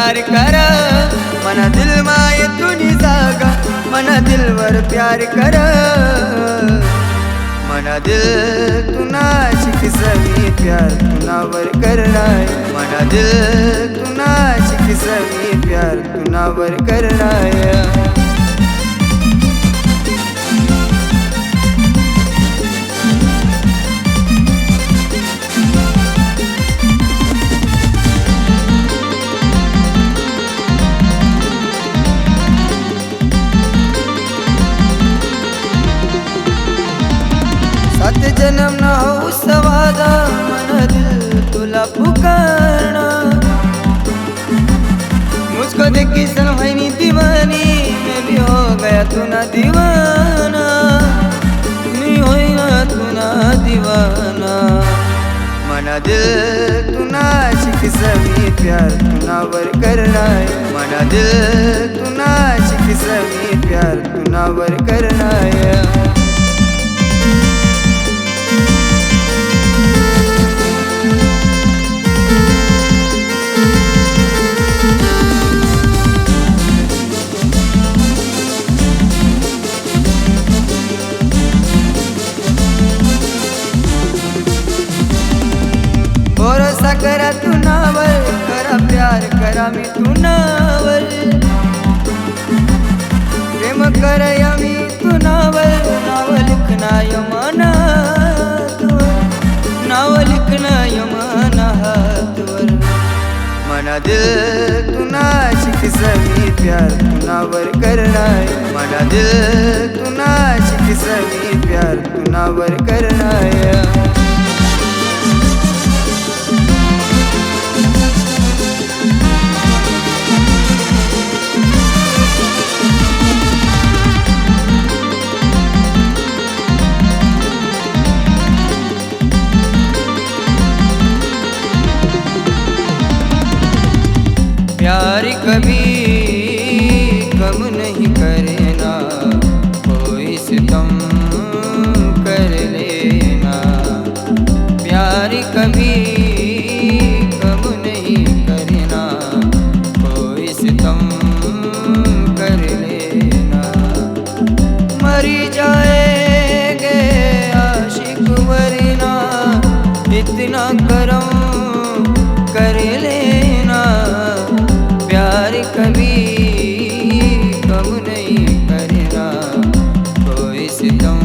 प्यार कर, मना दिल माये तुनी जागा, मना दिल वर प्यार कर, मना दिल तुना शिक समी प्यार तुना वर करना है, मना दिल तुना शिक समी प्यार तुना वर करना है। सात जन्म न हो सवादा, मन दिल तुला पुकारना, मुझको देख के सनभैनी दीवानी, मैं भी हो गया तू ना दीवाना, मैं होई ना तू ना दीवाना, मना दिल तू ना शिक समी प्यार तू ना वर करना है, मना दिल तू ना शिक समी प्यार तू ना वर करना है। भरोसा करा तू नावर, करा प्यार करा मी तू नावर, प्रेम करया मी तू नावर, नाव लिखना यमाना तुवर, नाव लिखना यमाना तुवर, मना दिल तू ना शिक समी प्यार तू नावर करना है, मना दिल तू ना शिक समी प्यार तू नावर करना है। प्यार कभी कम नहीं करना, कोई सितम कर लेना, प्यार कभी कम नहीं करना, कोई सितम कर लेना, मरी जाएंगे आशिक वरना, इतना करम कर लेना, प्यार कभी कम नहीं करना, कोई सितम